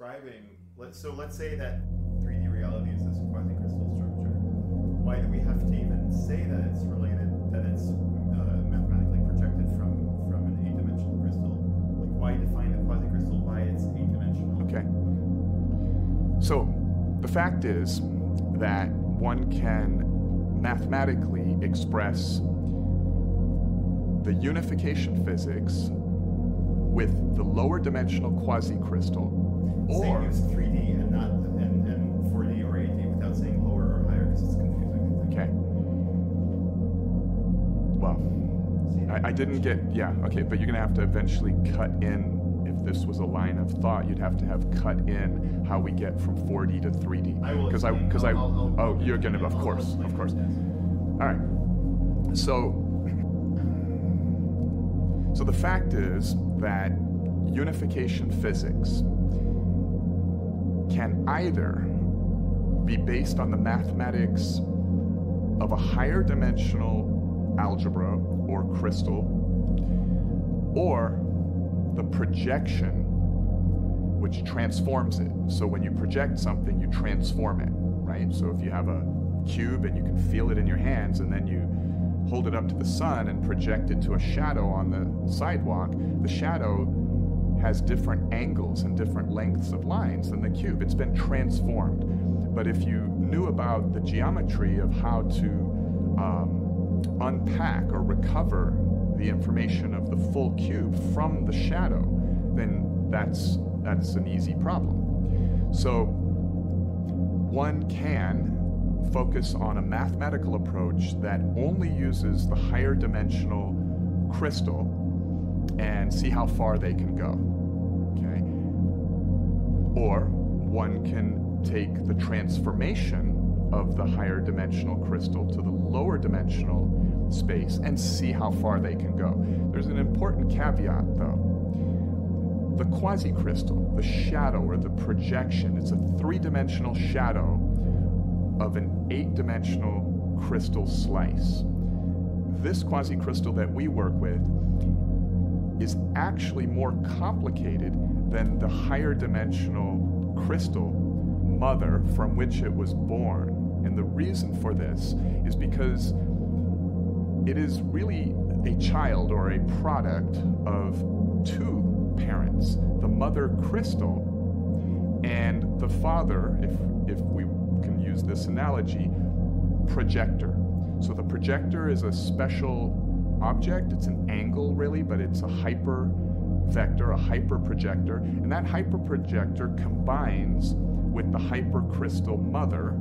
describing, so let's say that 3D reality is this quasi-crystal structure. Why do we have to even say that it's related, that it's mathematically projected from an 8-dimensional crystal? Like, why define the quasi-crystal by its 8-dimensional? Okay. So the fact is that one can mathematically express the unification physics with the lower dimensional quasi-crystal, or use 3D and not and 4D or 8D without saying lower or higher, because it's confusing. Okay. Well, I didn't get, yeah, okay, but you're gonna have to eventually cut in, if this was a line of thought, you'd have to have cut in how we get from 4D to 3D. Because you're gonna, of course. All right. So the fact is that unification physics can either be based on the mathematics of a higher dimensional algebra or crystal, or the projection which transforms it. So when you project something, you transform it, right? So if you have a cube and you can feel it in your hands, and then you hold it up to the sun and project it to a shadow on the sidewalk, the shadow has different angles and different lengths of lines than the cube. It's been transformed. But if you knew about the geometry of how to unpack or recover the information of the full cube from the shadow, then that's an easy problem. So one can focus on a mathematical approach that only uses the higher dimensional crystal and see how far they can go, okay? Or one can take the transformation of the higher dimensional crystal to the lower dimensional space and see how far they can go. There's an important caveat though. The quasi-crystal, the shadow or the projection, it's a 3-dimensional shadow of an 8-dimensional crystal slice. This quasi-crystal that we work with is actually more complicated than the higher dimensional crystal mother from which it was born. And the reason for this is because it is really a child or a product of 2 parents, the mother crystal and the father, if we can use this analogy, projector. So the projector is a special object. It's an angle really, but it's a hypervector, a hyperprojector, and that hyperprojector combines with the hypercrystal mother,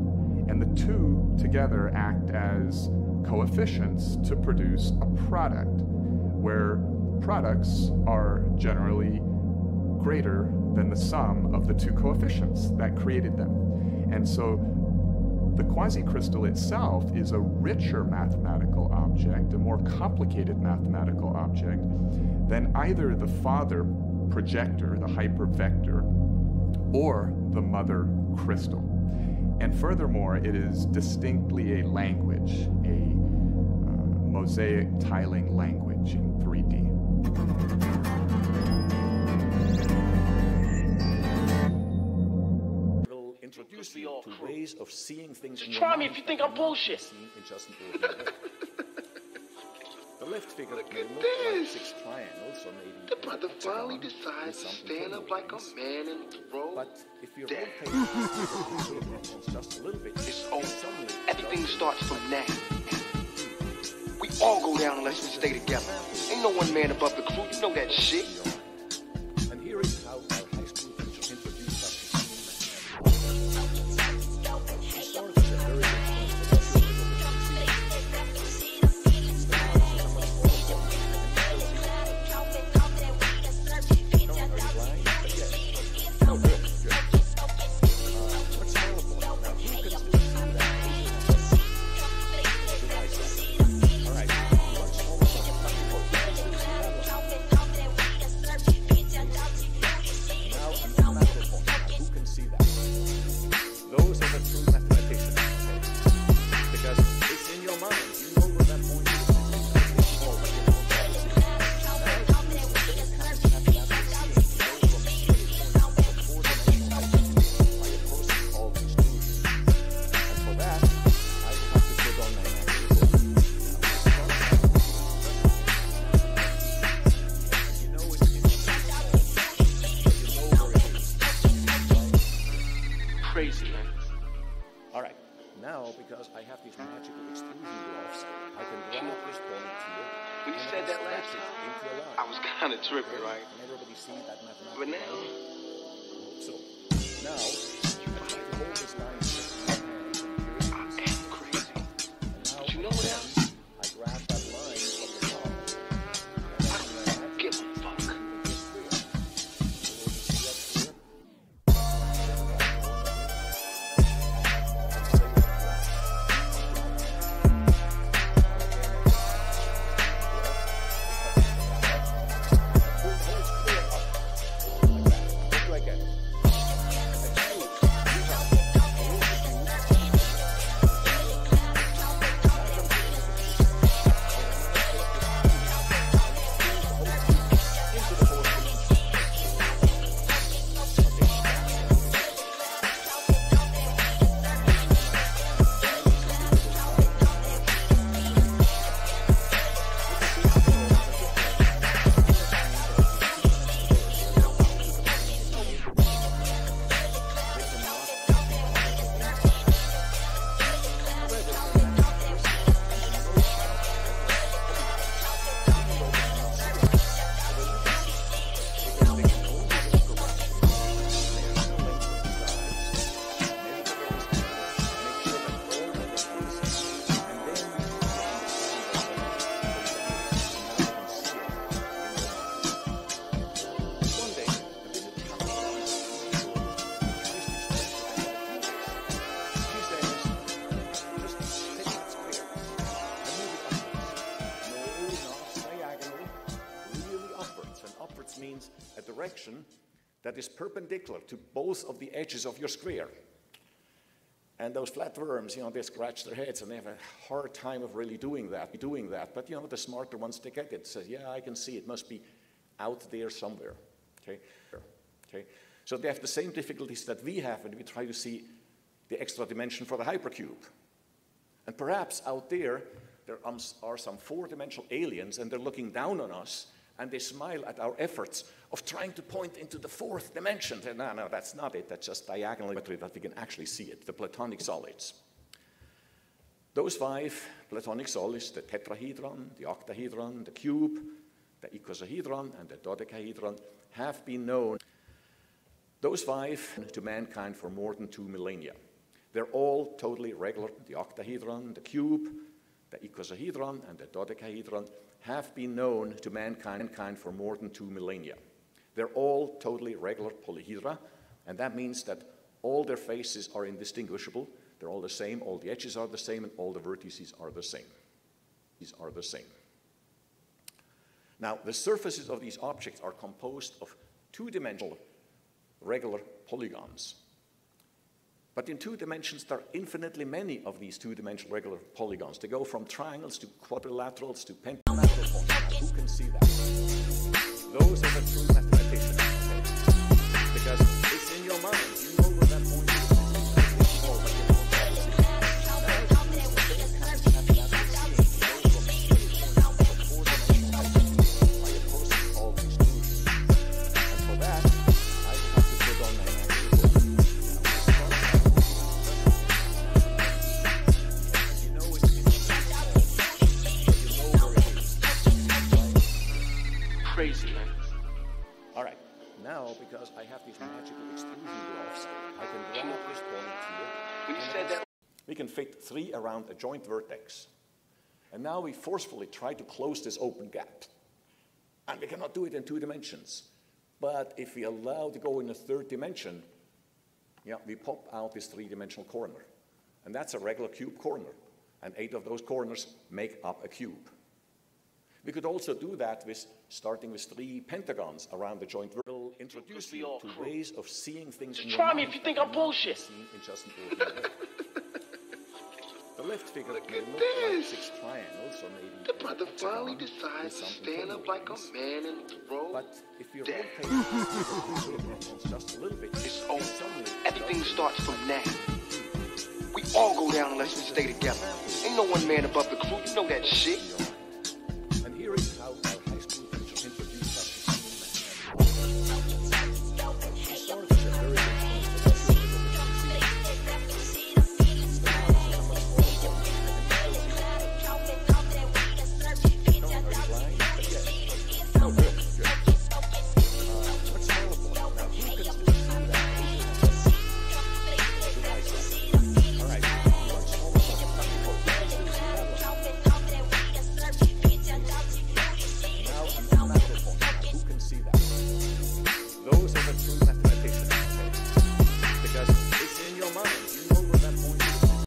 and the 2 together act as coefficients to produce a product, where products are generally greater than the sum of the 2 coefficients that created them. And so the quasi-crystal itself is a richer mathematical object, a more complicated mathematical object than either the father projector, the hypervector, or the mother crystal. And furthermore, it is distinctly a language, a mosaic tiling language in 3D. Introduce you to ways of seeing things. Just try me if you think I'm bullshit. The left figure Look may at look this. like 6 triangles or maybe The brother a finally hexagon decides with to some stand up like a interlines. man and throw. But if you Damn. rotate just a little bit, It's over. suddenly Everything starts from now. We all go down unless we stay together. Ain't no one man above the crew. You know that shit. And here is how our high school teacher introduced us to Crazy, man. All right. Now, because I have these magical extrusion gloves, I can grab this point here. When you and said I that can last stretch time, it into a line. I was kind of tripping, right? Can everybody see that mathematical But now, line? So, now, I try to hold this line with my hands, and here it is. I am crazy. And now, But you know what else? I grab that line from the top. I don't give a fuck. Means a direction that is perpendicular to both of the edges of your square. And those flatworms, they scratch their heads and they have a hard time of really doing that. But, the smarter ones, they get it. Says, yeah, I can see it must be out there somewhere. Okay? So they have the same difficulties that we have when we try to see the extra dimension for the hypercube. And perhaps out there are some four-dimensional aliens and they're looking down on us and they smile at our efforts of trying to point into the fourth dimension. No, that's not it. That's just diagonally that we can actually see it, the Platonic solids. Those five Platonic solids, the tetrahedron, the octahedron, the cube, the icosahedron, and the dodecahedron, have been known, those five, to mankind for more than 2 millennia. They're all totally regular. The octahedron, the cube, the icosahedron, and the dodecahedron have been known to mankind for more than 2 millennia. They're all totally regular polyhedra, and that means that all their faces are indistinguishable. They're all the same, all the edges are the same, and all the vertices are the same. These are the same. Now, the surfaces of these objects are composed of two-dimensional regular polygons. But in 2 dimensions, there are infinitely many of these two-dimensional regular polygons. They go from triangles to quadrilaterals to pentalateral points. Now, who can see that? Those are the true mathematicians. Okay? Because it's in your mind. You know where that point is. Crazy, man. All right. Now, because I have these magical extrusion gloves, I can grab this point here. When you said that, we can fit 3 around a joint vertex. And now we forcefully try to close this open gap. And we cannot do it in 2 dimensions. But if we allow to go in a 3rd dimension, we pop out this 3-dimensional corner. And that's a regular cube corner. And 8 of those corners make up a cube. We could also do that with starting with 3 pentagons around the joint vertex. We'll introduce you to ways of seeing things in your try me mind if you think that I'm are not bullshit. seen in just an ordinary way. The left figure Look may at look this. like 6 triangles or maybe the a brother finally hexagon decides with to some stand up internal like a lines. man and throw. But if you Damn. rotate this figure just a little bit, It's it over. suddenly Everything does starts from now. We all go down unless we stay together. Ain't no one man above the crew. You know that shit.